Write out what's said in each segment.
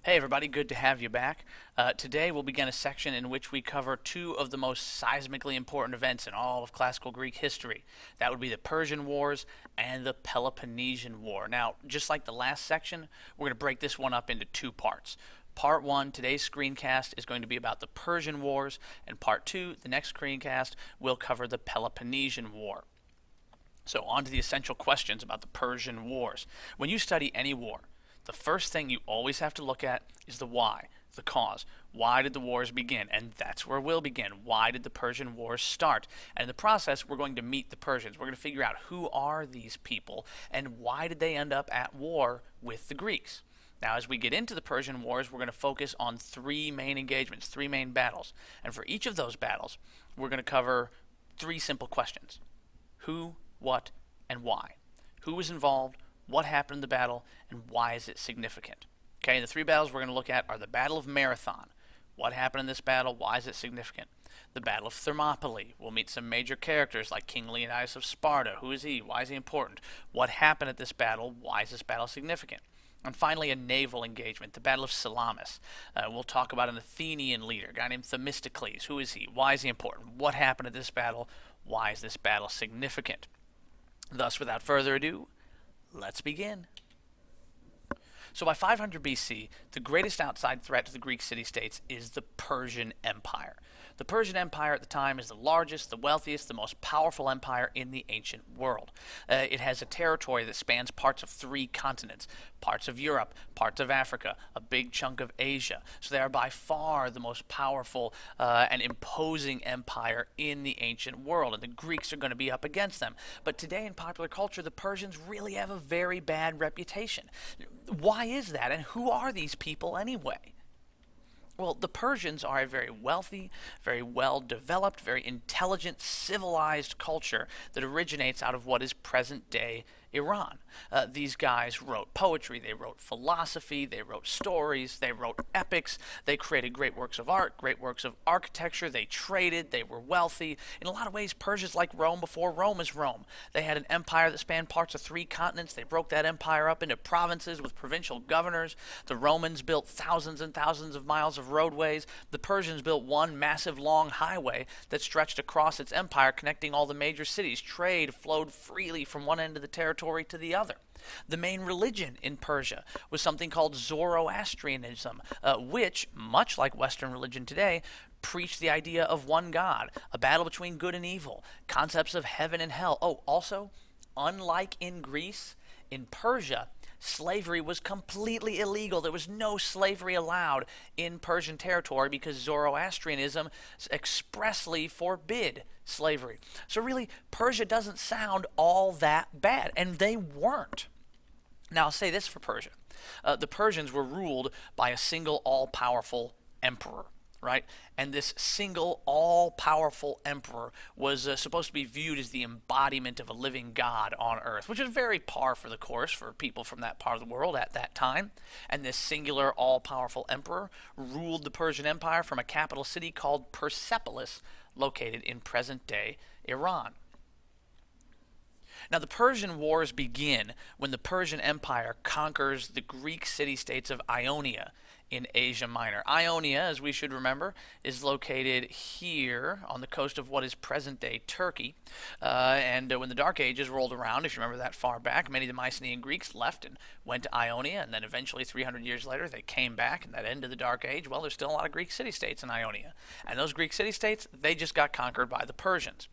Hey everybody, good to have you back. Today we'll begin a section in which we cover two of the most seismically important events in all of classical Greek history. That would be the Persian Wars and the Peloponnesian War. Now, just like the last section, we're going to break this one up into two parts. Part 1, today's screencast, is going to be about the Persian Wars, and Part 2, the next screencast, will cover the Peloponnesian War. So on to the essential questions about the Persian Wars. When you study any war, the first thing you always have to look at is the why, the cause. Why did the wars begin? And that's where we'll begin. Why did the Persian Wars start? And in the process, we're going to meet the Persians. We're going to figure out who are these people and why did they end up at war with the Greeks. Now, as we get into the Persian Wars, we're going to focus on three main engagements, three main battles. And for each of those battles, we're going to cover three simple questions. Who, what, and why? Who was involved? What happened in the battle, and why is it significant? Okay, the three battles we're going to look at are the Battle of Marathon. What happened in this battle? Why is it significant? The Battle of Thermopylae. We'll meet some major characters like King Leonidas of Sparta. Who is he? Why is he important? What happened at this battle? Why is this battle significant? And finally, a naval engagement, the Battle of Salamis. We'll talk about an Athenian leader, a guy named Themistocles. Who is he? Why is he important? What happened at this battle? Why is this battle significant? Thus, without further ado, let's begin. So by 500 BC, the greatest outside threat to the Greek city-states is the Persian Empire. The Persian Empire at the time is the largest, the wealthiest, the most powerful empire in the ancient world. It has a territory that spans parts of three continents, parts of Europe, parts of Africa, a big chunk of Asia. So they are by far the most powerful and imposing empire in the ancient world, and the Greeks are going to be up against them. But today in popular culture, the Persians really have a very bad reputation. Why is that, and who are these people anyway? Well, the Persians are a very wealthy, very well-developed, very intelligent, civilized culture that originates out of what is present-day Iran. These guys wrote poetry, they wrote philosophy, they wrote stories, they wrote epics, they created great works of art, great works of architecture, they traded, they were wealthy. In a lot of ways, Persia's like Rome before Rome is Rome. They had an empire that spanned parts of three continents. They broke that empire up into provinces with provincial governors. The Romans built thousands and thousands of miles of roadways. The Persians built one massive long highway that stretched across its empire, connecting all the major cities. Trade flowed freely from one end of the territory to the other. The main religion in Persia was something called Zoroastrianism, which, much like Western religion today, preached the idea of one God, a battle between good and evil, concepts of heaven and hell. Oh, also, unlike in Greece, in Persia, slavery was completely illegal. There was no slavery allowed in Persian territory because Zoroastrianism expressly forbid slavery. So really, Persia doesn't sound all that bad, and they weren't. Now, I'll say this for Persia. The Persians were ruled by a single all-powerful emperor, right? And this single all-powerful emperor was supposed to be viewed as the embodiment of a living god on earth, which is very par for the course for people from that part of the world at that time. And this singular all-powerful emperor ruled the Persian Empire from a capital city called Persepolis, located in present-day Iran. Now, the Persian Wars begin when the Persian Empire conquers the Greek city-states of Ionia in Asia Minor. Ionia, as we should remember, is located here on the coast of what is present-day Turkey. And when the Dark Ages rolled around, if you remember that far back, many of the Mycenaean Greeks left and went to Ionia, and then eventually 300 years later they came back, and that ended the Dark Age. Well, there's still a lot of Greek city-states in Ionia. And those Greek city-states, they just got conquered by the Persians.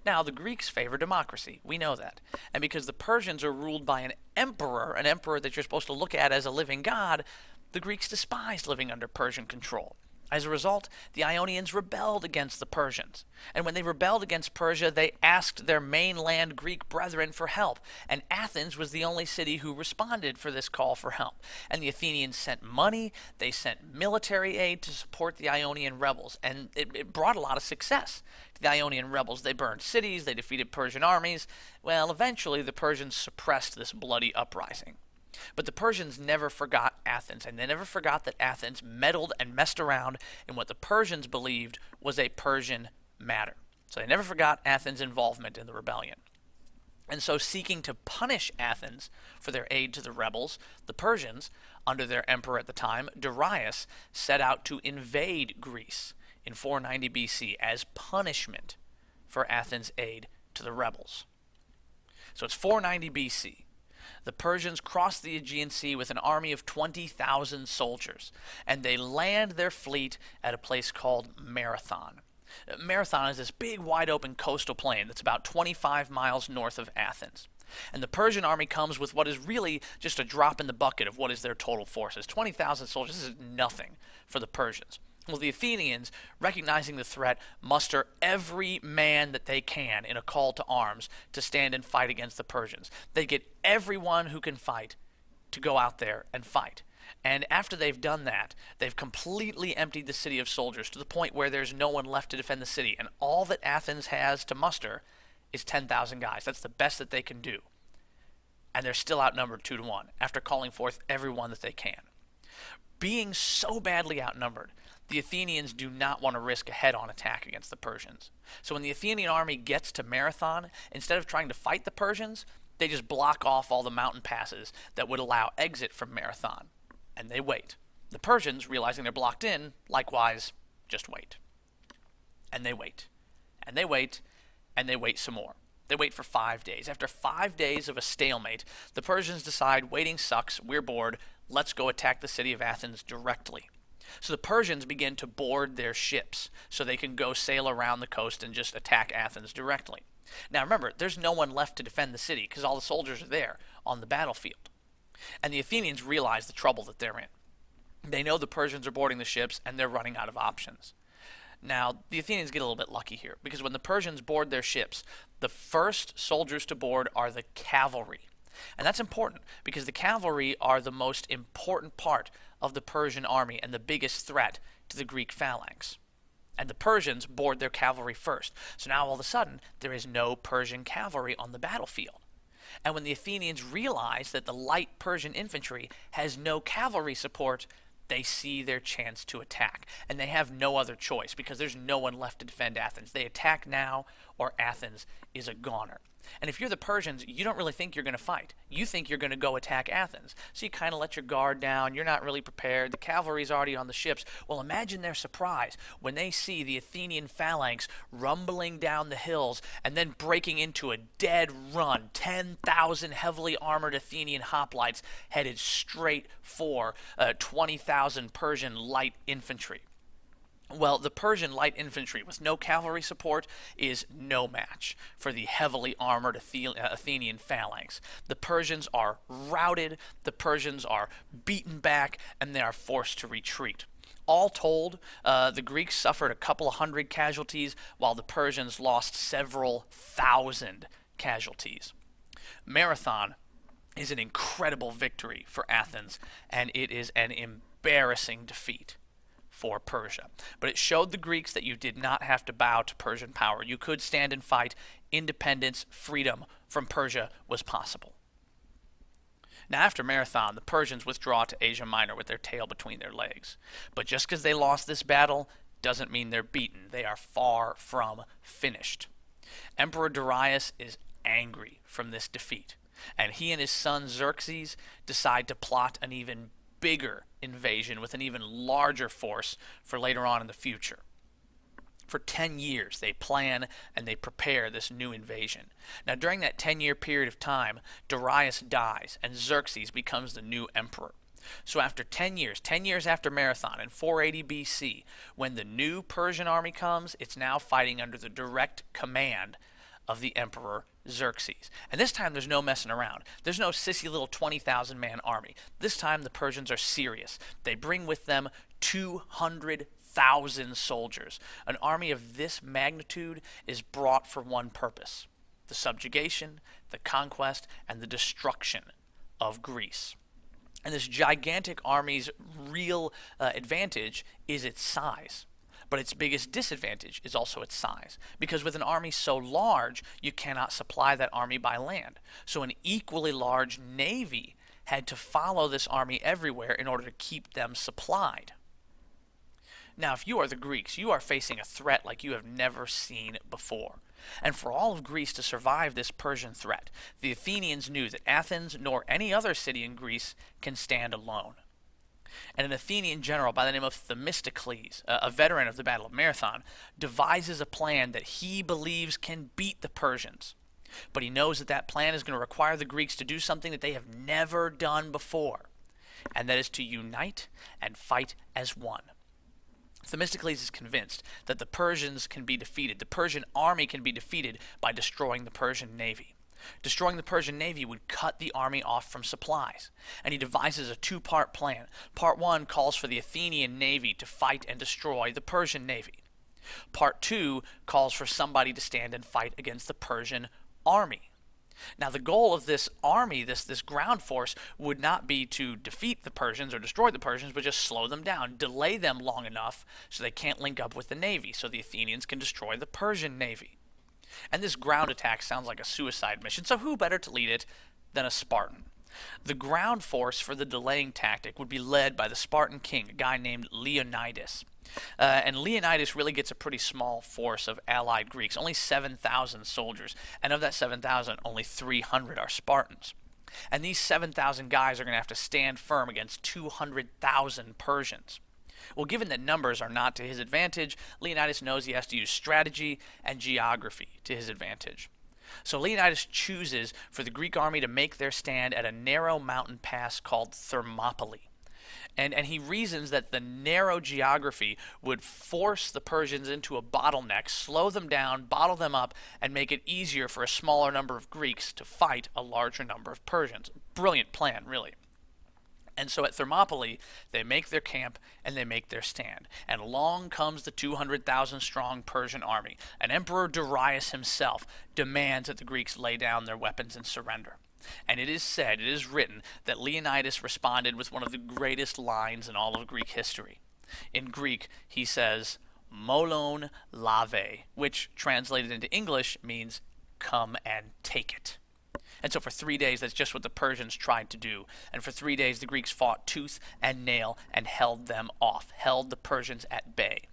Now, the Greeks favor democracy. We know that. And because the Persians are ruled by an emperor that you're supposed to look at as a living god, the Greeks despised living under Persian control. As a result, the Ionians rebelled against the Persians. And when they rebelled against Persia, they asked their mainland Greek brethren for help. And Athens was the only city who responded for this call for help. And the Athenians sent money, they sent military aid to support the Ionian rebels. And it brought a lot of success to the Ionian rebels. They burned cities, they defeated Persian armies. Well, eventually the Persians suppressed this bloody uprising. But the Persians never forgot Athens, and they never forgot that Athens meddled and messed around in what the Persians believed was a Persian matter. So they never forgot Athens' involvement in the rebellion. And so, seeking to punish Athens for their aid to the rebels, the Persians, under their emperor at the time, Darius, set out to invade Greece in 490 BC as punishment for Athens' aid to the rebels. So it's 490 BC. The Persians cross the Aegean Sea with an army of 20,000 soldiers, and they land their fleet at a place called Marathon. Marathon is this big, wide-open coastal plain that's about 25 miles north of Athens. And the Persian army comes with what is really just a drop in the bucket of what is their total forces. 20,000 soldiers, this is nothing for the Persians. Well, the Athenians, recognizing the threat, muster every man that they can in a call to arms to stand and fight against the Persians. They get everyone who can fight to go out there and fight. And after they've done that, they've completely emptied the city of soldiers to the point where there's no one left to defend the city. And all that Athens has to muster is 10,000 guys. That's the best that they can do. And they're still outnumbered 2-1 after calling forth everyone that they can. Being so badly outnumbered, the Athenians do not want to risk a head-on attack against the Persians. So when the Athenian army gets to Marathon, instead of trying to fight the Persians, they just block off all the mountain passes that would allow exit from Marathon. And they wait. The Persians, realizing they're blocked in, likewise, just wait. And they wait. And they wait. And they wait some more. They wait for 5 days. After 5 days of a stalemate, the Persians decide, waiting sucks, we're bored, let's go attack the city of Athens directly. So the Persians begin to board their ships so they can go sail around the coast and just attack Athens directly. Now remember, there's no one left to defend the city because all the soldiers are there on the battlefield. And the Athenians realize the trouble that they're in. They know the Persians are boarding the ships and they're running out of options. Now, the Athenians get a little bit lucky here because when the Persians board their ships, the first soldiers to board are the cavalry. And that's important because the cavalry are the most important part of the Persian army and the biggest threat to the Greek phalanx. And the Persians board their cavalry first. So now all of a sudden, there is no Persian cavalry on the battlefield. And when the Athenians realize that the light Persian infantry has no cavalry support, they see their chance to attack. And they have no other choice because there's no one left to defend Athens. They attack now or Athens is a goner. And if you're the Persians, you don't really think you're going to fight. You think you're going to go attack Athens. So you kind of let your guard down. You're not really prepared. The cavalry's already on the ships. Well, imagine their surprise when they see the Athenian phalanx rumbling down the hills and then breaking into a dead run. 10,000 heavily armored Athenian hoplites headed straight for 20,000 Persian light infantry. Well, the Persian light infantry with no cavalry support is no match for the heavily armored Athenian phalanx. The Persians are routed, the Persians are beaten back, and they are forced to retreat. All told, the Greeks suffered a couple of hundred casualties, while the Persians lost several thousand casualties. Marathon is an incredible victory for Athens, and it is an embarrassing defeat for Persia. But it showed the Greeks that you did not have to bow to Persian power. You could stand and fight. Independence, freedom from Persia was possible. Now after Marathon, the Persians withdraw to Asia Minor with their tail between their legs. But just because they lost this battle doesn't mean they're beaten. They are far from finished. Emperor Darius is angry from this defeat, and he and his son Xerxes decide to plot an even bigger invasion with an even larger force for later on in the future. For 10 years, they plan and they prepare this new invasion. Now, during that 10-year period of time, Darius dies and Xerxes becomes the new emperor. So after 10 years after Marathon in 480 BC, when the new Persian army comes, it's now fighting under the direct command of the emperor Xerxes. And this time there's no messing around. There's no sissy little 20,000 man army. This time the Persians are serious. They bring with them 200,000 soldiers. An army of this magnitude is brought for one purpose: the subjugation, the conquest, and the destruction of Greece. And this gigantic army's real advantage is its size. But its biggest disadvantage is also its size, because with an army so large, you cannot supply that army by land. So an equally large navy had to follow this army everywhere in order to keep them supplied. Now, if you are the Greeks, you are facing a threat like you have never seen before. And for all of Greece to survive this Persian threat, the Athenians knew that Athens nor any other city in Greece can stand alone. And an Athenian general by the name of Themistocles, a veteran of the Battle of Marathon, devises a plan that he believes can beat the Persians. But he knows that that plan is going to require the Greeks to do something that they have never done before, and that is to unite and fight as one. Themistocles is convinced that the Persians can be defeated. The Persian army can be defeated by destroying the Persian navy. Destroying the Persian navy would cut the army off from supplies, and he devises a two-part plan. Part one calls for the Athenian navy to fight and destroy the Persian navy. Part two calls for somebody to stand and fight against the Persian army. Now, the goal of this army, this ground force, would not be to defeat the Persians or destroy the Persians, but just slow them down, delay them long enough so they can't link up with the navy, so the Athenians can destroy the Persian navy. And this ground attack sounds like a suicide mission, so who better to lead it than a Spartan? The ground force for the delaying tactic would be led by the Spartan king, a guy named Leonidas. And Leonidas really gets a pretty small force of allied Greeks, only 7,000 soldiers. And of that 7,000, only 300 are Spartans. And these 7,000 guys are going to have to stand firm against 200,000 Persians. Well, given that numbers are not to his advantage, Leonidas knows he has to use strategy and geography to his advantage. So Leonidas chooses for the Greek army to make their stand at a narrow mountain pass called Thermopylae. And he reasons that the narrow geography would force the Persians into a bottleneck, slow them down, bottle them up, and make it easier for a smaller number of Greeks to fight a larger number of Persians. Brilliant plan, really. And so at Thermopylae, they make their camp and they make their stand. And along comes the 200,000 strong Persian army. And Emperor Darius himself demands that the Greeks lay down their weapons and surrender. And it is said, it is written, that Leonidas responded with one of the greatest lines in all of Greek history. In Greek, he says, "Molon lave," which translated into English means, "come and take it." And so for 3 days, that's just what the Persians tried to do. And for 3 days, the Greeks fought tooth and nail and held them off, held the Persians at bay.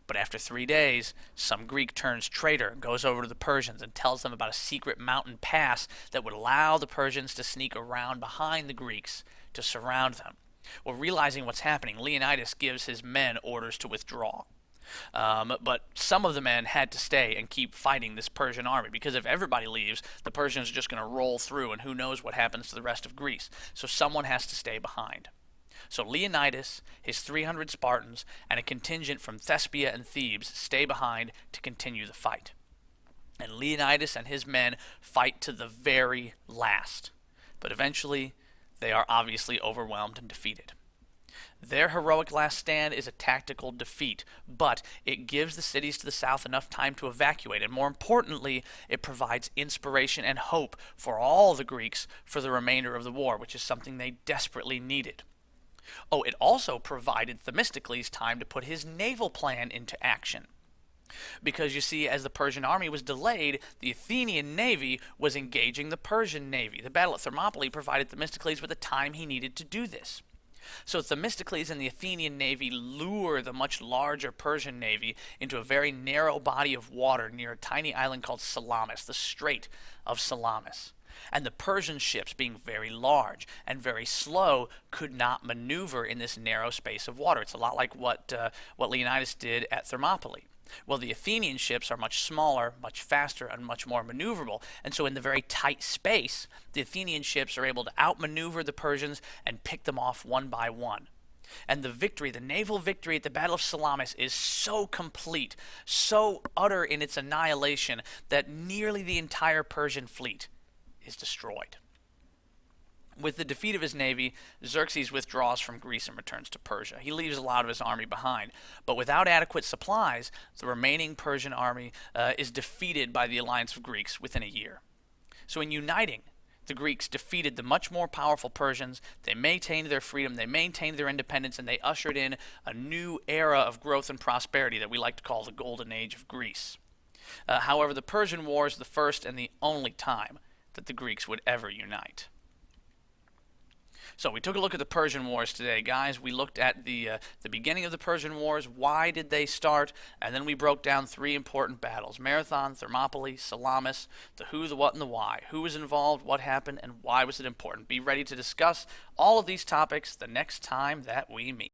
But after 3 days, some Greek turns traitor and goes over to the Persians and tells them about a secret mountain pass that would allow the Persians to sneak around behind the Greeks to surround them. Well, realizing what's happening, Leonidas gives his men orders to withdraw. But some of the men had to stay and keep fighting this Persian army, because if everybody leaves, the Persians are just going to roll through, and who knows what happens to the rest of Greece. So someone has to stay behind. So Leonidas, his 300 Spartans, and a contingent from Thespia and Thebes stay behind to continue the fight. And Leonidas and his men fight to the very last. But eventually, they are obviously overwhelmed and defeated. Their heroic last stand is a tactical defeat, but it gives the cities to the south enough time to evacuate, and more importantly, it provides inspiration and hope for all the Greeks for the remainder of the war, which is something they desperately needed. Oh, it also provided Themistocles time to put his naval plan into action. Because you see, as the Persian army was delayed, the Athenian navy was engaging the Persian navy. The battle at Thermopylae provided Themistocles with the time he needed to do this. So Themistocles and the Athenian navy lure the much larger Persian navy into a very narrow body of water near a tiny island called Salamis, the Strait of Salamis. And the Persian ships, being very large and very slow, could not maneuver in this narrow space of water. It's a lot like what Leonidas did at Thermopylae. Well, the Athenian ships are much smaller, much faster, and much more maneuverable. And so in the very tight space, the Athenian ships are able to outmaneuver the Persians and pick them off one by one. And the victory, the naval victory at the Battle of Salamis, is so complete, so utter in its annihilation, that nearly the entire Persian fleet is destroyed. With the defeat of his navy, Xerxes withdraws from Greece and returns to Persia. He leaves a lot of his army behind, but without adequate supplies, the remaining Persian army is defeated by the alliance of Greeks within a year. So in uniting, the Greeks defeated the much more powerful Persians, they maintained their freedom, they maintained their independence, and they ushered in a new era of growth and prosperity that we like to call the Golden Age of Greece. However, the Persian Wars is the first and the only time that the Greeks would ever unite. So we took a look at the Persian Wars today, guys. We looked at the beginning of the Persian Wars. Why did they start? And then we broke down three important battles: Marathon, Thermopylae, Salamis. The who, the what, and the why. Who was involved? What happened? And why was it important? Be ready to discuss all of these topics the next time that we meet.